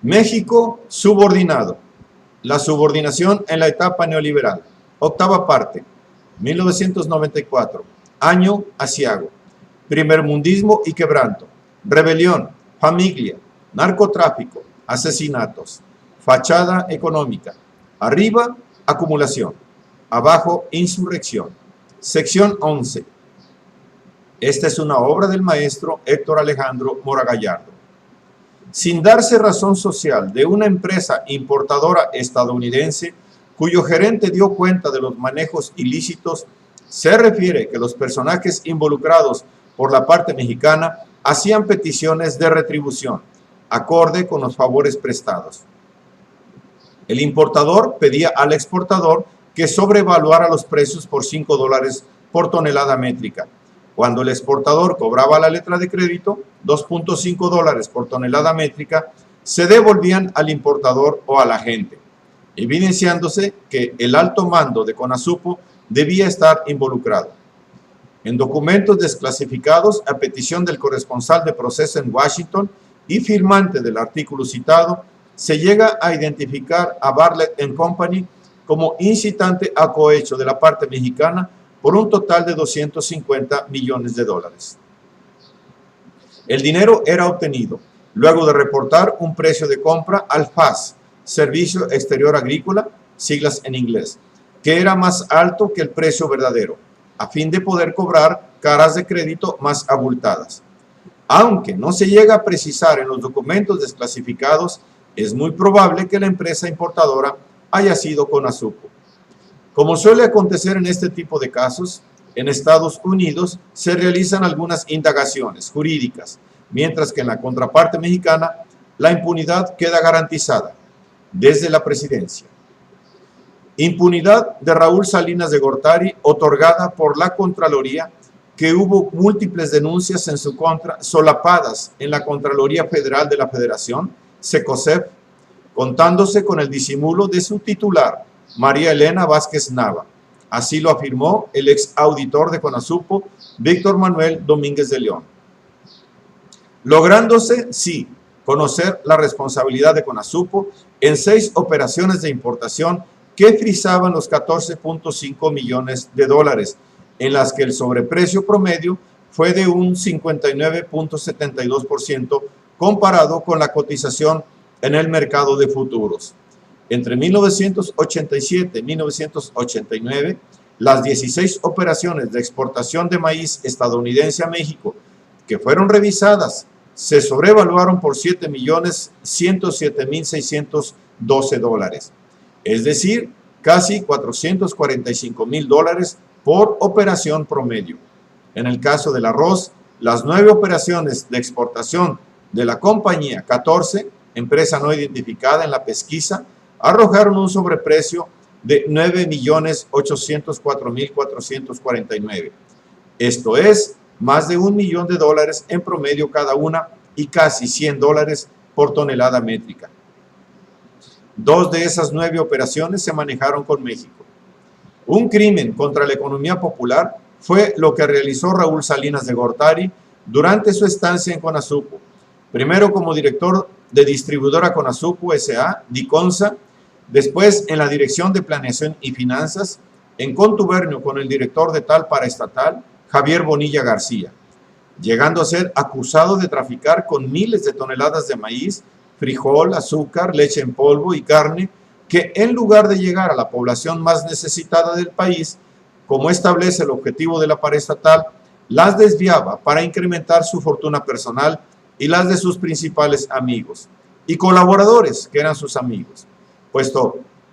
México subordinado. La subordinación en la etapa neoliberal. Octava parte. 1994. Año aciago. Primermundismo y quebranto. Rebelión, familia, narcotráfico, asesinatos. Fachada económica. Arriba, acumulación. Abajo, insurrección. Sección 11. Esta es una obra del maestro Héctor Alejandro Mora Gallardo. Sin darse razón social de una empresa importadora estadounidense cuyo gerente dio cuenta de los manejos ilícitos, se refiere que los personajes involucrados por la parte mexicana hacían peticiones de retribución, acorde con los favores prestados. El importador pedía al exportador que sobrevaluara los precios por $5 por tonelada métrica. Cuando el exportador cobraba la letra de crédito, $2.5 por tonelada métrica, se devolvían al importador o al agente, evidenciándose que el alto mando de CONASUPO debía estar involucrado. En documentos desclasificados a petición del corresponsal de proceso en Washington y firmante del artículo citado, se llega a identificar a Bartlett & Company como incitante a cohecho de la parte mexicana por un total de $250 millones. El dinero era obtenido luego de reportar un precio de compra al FAS, Servicio Exterior Agrícola, siglas en inglés, que era más alto que el precio verdadero, a fin de poder cobrar caras de crédito más abultadas. Aunque no se llega a precisar en los documentos desclasificados, es muy probable que la empresa importadora haya sido CONASUPO. Como suele acontecer en este tipo de casos, en Estados Unidos se realizan algunas indagaciones jurídicas, mientras que en la contraparte mexicana la impunidad queda garantizada desde la presidencia. Impunidad de Raúl Salinas de Gortari otorgada por la Contraloría, que hubo múltiples denuncias en su contra solapadas en la Contraloría Federal de la Federación, SECOSEF, contándose con el disimulo de su titular, María Elena Vázquez Nava. Así lo afirmó el ex auditor de CONASUPO, Víctor Manuel Domínguez de León. Lográndose, sí, conocer la responsabilidad de CONASUPO en 6 operaciones de importación que frisaban los $14.5 millones, en las que el sobreprecio promedio fue de un 59.72% comparado con la cotización en el mercado de futuros. Entre 1987 y 1989, las 16 operaciones de exportación de maíz estadounidense a México que fueron revisadas se sobrevaluaron por $7.107.612, es decir, casi $445.000 por operación promedio. En el caso del arroz, las 9 operaciones de exportación de la compañía 14, empresa no identificada en la pesquisa, arrojaron un sobreprecio de $9.804.449. Esto es más de $1 millón en promedio cada una y casi $100 por tonelada métrica. 2 de esas 9 operaciones se manejaron con México. Un crimen contra la economía popular fue lo que realizó Raúl Salinas de Gortari durante su estancia en CONASUPO, primero como director de distribuidora CONASUPO S.A., DICONSA, después en la Dirección de Planeación y Finanzas, en contubernio con el director de tal paraestatal, Javier Bonilla García, llegando a ser acusado de traficar con miles de toneladas de maíz, frijol, azúcar, leche en polvo y carne, que en lugar de llegar a la población más necesitada del país, como establece el objetivo de la paraestatal, las desviaba para incrementar su fortuna personal y las de sus principales amigos y colaboradores, que eran sus amigos,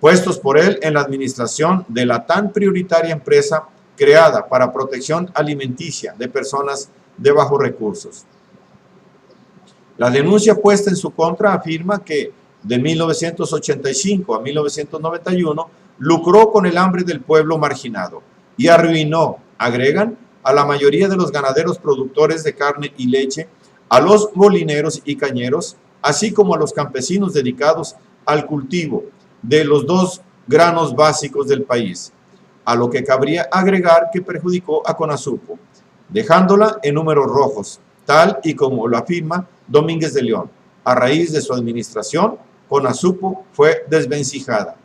puestos por él en la administración de la tan prioritaria empresa creada para protección alimenticia de personas de bajos recursos. La denuncia puesta en su contra afirma que de 1985 a 1991 lucró con el hambre del pueblo marginado y arruinó, agregan, a la mayoría de los ganaderos productores de carne y leche, a los molineros y cañeros, así como a los campesinos dedicados al cultivo de los 2 granos básicos del país, a lo que cabría agregar que perjudicó a CONASUPO, dejándola en números rojos, tal y como lo afirma Domínguez de León, A raíz de su administración, Conasupo fue desvencijada.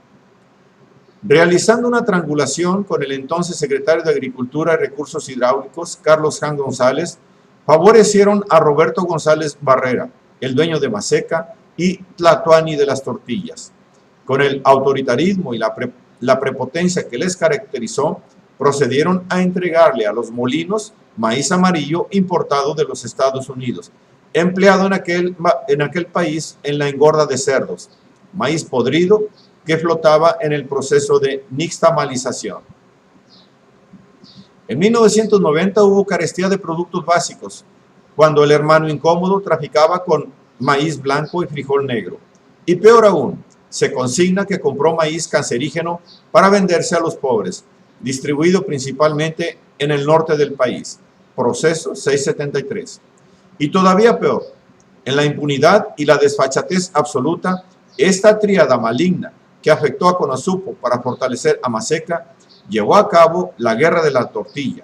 Realizando una triangulación con el entonces secretario de Agricultura y Recursos Hidráulicos, Carlos Jan González, favorecieron a Roberto González Barrera, el dueño de Maseca y Tlatoani de las tortillas. Con el autoritarismo y la prepotencia que les caracterizó, procedieron a entregarle a los molinos maíz amarillo importado de los Estados Unidos, empleado en aquel país en la engorda de cerdos, maíz podrido que flotaba en el proceso de nixtamalización. En 1990 hubo carestía de productos básicos, cuando el hermano incómodo traficaba con maíz blanco y frijol negro. Y peor aún, se consigna que compró maíz cancerígeno para venderse a los pobres, distribuido principalmente en el norte del país. Proceso 673. Y todavía peor, en la impunidad y la desfachatez absoluta, esta tríada maligna que afectó a Conasupo para fortalecer a Maseca, llevó a cabo la guerra de la tortilla,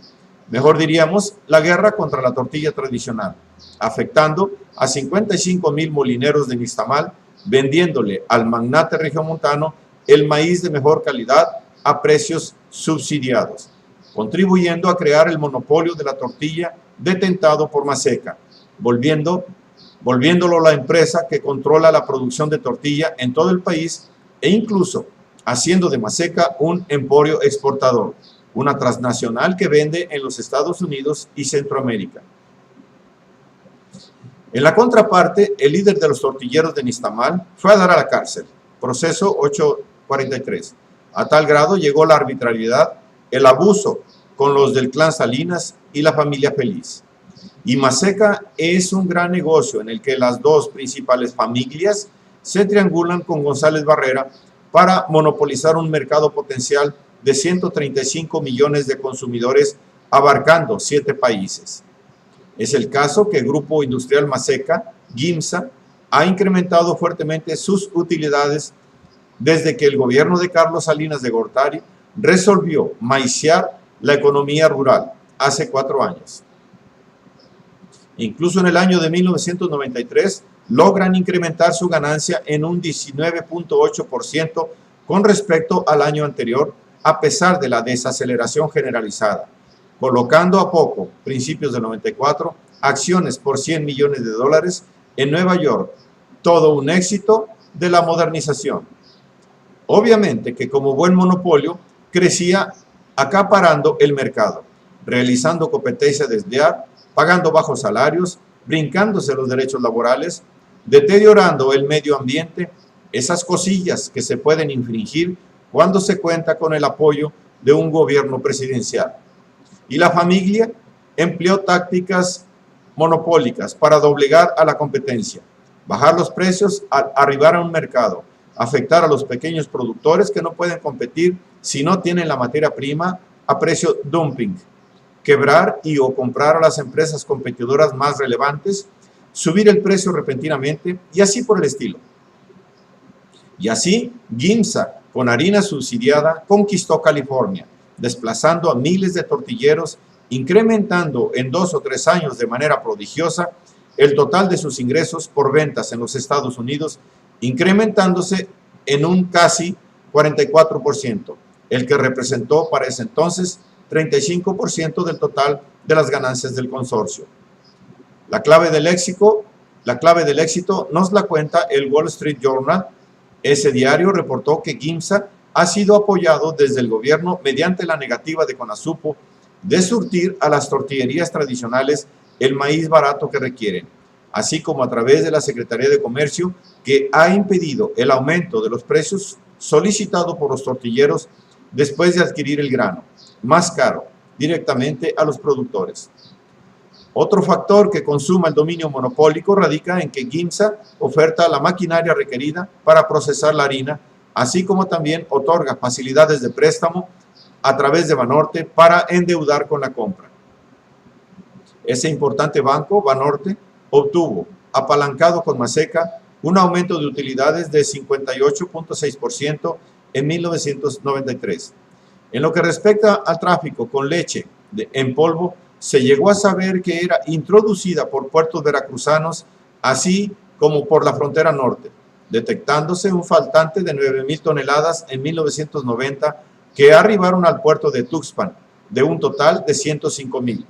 mejor diríamos, la guerra contra la tortilla tradicional, afectando a 55,000 molineros de nixtamal, vendiéndole al magnate regiomontano el maíz de mejor calidad a precios subsidiados, contribuyendo a crear el monopolio de la tortilla detentado por Maseca, volviéndolo la empresa que controla la producción de tortilla en todo el país e incluso haciendo de Maseca un emporio exportador, una transnacional que vende en los Estados Unidos y Centroamérica. En la contraparte, el líder de los tortilleros de nixtamal fue a dar a la cárcel, proceso 843. A tal grado llegó la arbitrariedad, el abuso con los del clan Salinas y la familia Feliz. Y Maseca es un gran negocio en el que las dos principales familias se triangulan con González Barrera para monopolizar un mercado potencial de 135 millones de consumidores abarcando 7 países. Es el caso que el Grupo Industrial Maseca, GIMSA, ha incrementado fuertemente sus utilidades desde que el gobierno de Carlos Salinas de Gortari resolvió maiciar la economía rural hace 4 años. Incluso en el año de 1993 logran incrementar su ganancia en un 19.8% con respecto al año anterior, a pesar de la desaceleración generalizada, colocando a poco, principios del 94, acciones por 100 millones de dólares en Nueva York, todo un éxito de la modernización. Obviamente que como buen monopolio crecía acaparando el mercado, realizando competencia desleal, pagando bajos salarios, brincándose los derechos laborales, deteriorando el medio ambiente, esas cosillas que se pueden infringir cuando se cuenta con el apoyo de un gobierno presidencial. Y la familia empleó tácticas monopólicas para doblegar a la competencia, bajar los precios al arribar a un mercado, afectar a los pequeños productores que no pueden competir si no tienen la materia prima a precio dumping, quebrar y o comprar a las empresas competidoras más relevantes, subir el precio repentinamente y así por el estilo. Y así, GIMSA, con harina subsidiada, conquistó California, desplazando a miles de tortilleros, incrementando en 2 o 3 años de manera prodigiosa el total de sus ingresos por ventas en los Estados Unidos, incrementándose en un casi 44%, el que representó para ese entonces 35% del total de las ganancias del consorcio. La clave del éxito nos la cuenta el Wall Street Journal. Ese diario reportó que GIMSA ha sido apoyado desde el gobierno mediante la negativa de Conasupo de surtir a las tortillerías tradicionales el maíz barato que requieren, así como a través de la Secretaría de Comercio, que ha impedido el aumento de los precios solicitado por los tortilleros después de adquirir el grano, más caro, directamente a los productores. Otro factor que consuma el dominio monopólico radica en que GIMSA oferta la maquinaria requerida para procesar la harina, así como también otorga facilidades de préstamo a través de Banorte para endeudar con la compra. Ese importante banco, Banorte, obtuvo, apalancado con Maseca, un aumento de utilidades de 58.6% en 1993. En lo que respecta al tráfico con leche en polvo, se llegó a saber que era introducida por puertos veracruzanos, así como por la frontera norte, detectándose un faltante de 9.000 toneladas en 1990 que arribaron al puerto de Tuxpan, de un total de 105.000,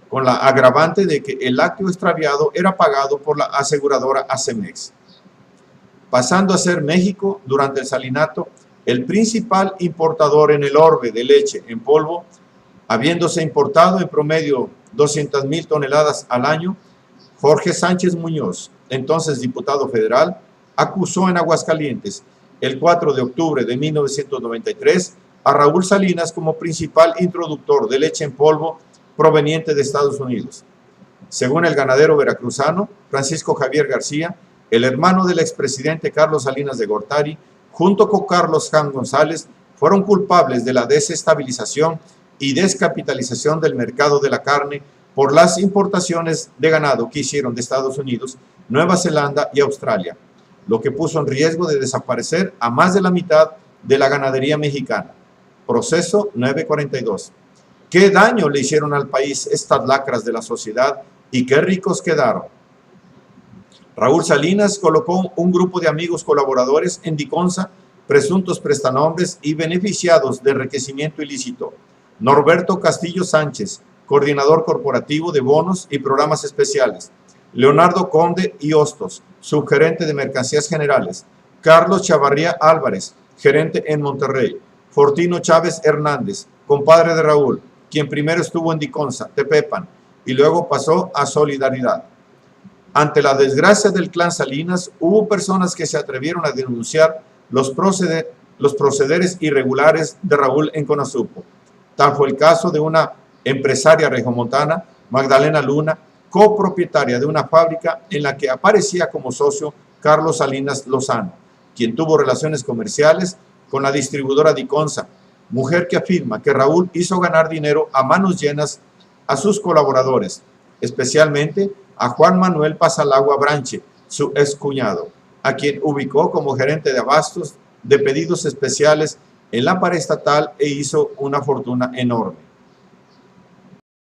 con la agravante de que el lácteo extraviado era pagado por la aseguradora Acemex. Pasando a ser México, durante el salinato, el principal importador en el orbe de leche en polvo, habiéndose importado en promedio 200.000 toneladas al año, Jorge Sánchez Muñoz, entonces diputado federal, acusó en Aguascalientes el 4 de octubre de 1993 a Raúl Salinas como principal introductor de leche en polvo proveniente de Estados Unidos. Según el ganadero veracruzano Francisco Javier García, el hermano del expresidente Carlos Salinas de Gortari, junto con Carlos Jan González, fueron culpables de la desestabilización y descapitalización del mercado de la carne por las importaciones de ganado que hicieron de Estados Unidos, Nueva Zelanda y Australia, lo que puso en riesgo de desaparecer a más de la mitad de la ganadería mexicana. Proceso 942. ¿Qué daño le hicieron al país estas lacras de la sociedad y qué ricos quedaron? Raúl Salinas colocó un grupo de amigos colaboradores en Diconsa, presuntos prestanombres y beneficiados de enriquecimiento ilícito. Norberto Castillo Sánchez, coordinador corporativo de bonos y programas especiales. Leonardo Conde y Hostos, subgerente de mercancías generales. Carlos Chavarría Álvarez, gerente en Monterrey. Fortino Chávez Hernández, compadre de Raúl, quien primero estuvo en Diconsa, Tepepan, y luego pasó a Solidaridad. Ante la desgracia del clan Salinas, hubo personas que se atrevieron a denunciar los procederes irregulares de Raúl en Conasupo. Tal fue el caso de una empresaria regiomontana, Magdalena Luna, copropietaria de una fábrica en la que aparecía como socio Carlos Salinas Lozano, quien tuvo relaciones comerciales con la distribuidora Diconsa, mujer que afirma que Raúl hizo ganar dinero a manos llenas a sus colaboradores, especialmente a Juan Manuel Pasalagua Branche, su excuñado, a quien ubicó como gerente de abastos de pedidos especiales en la paraestatal e hizo una fortuna enorme.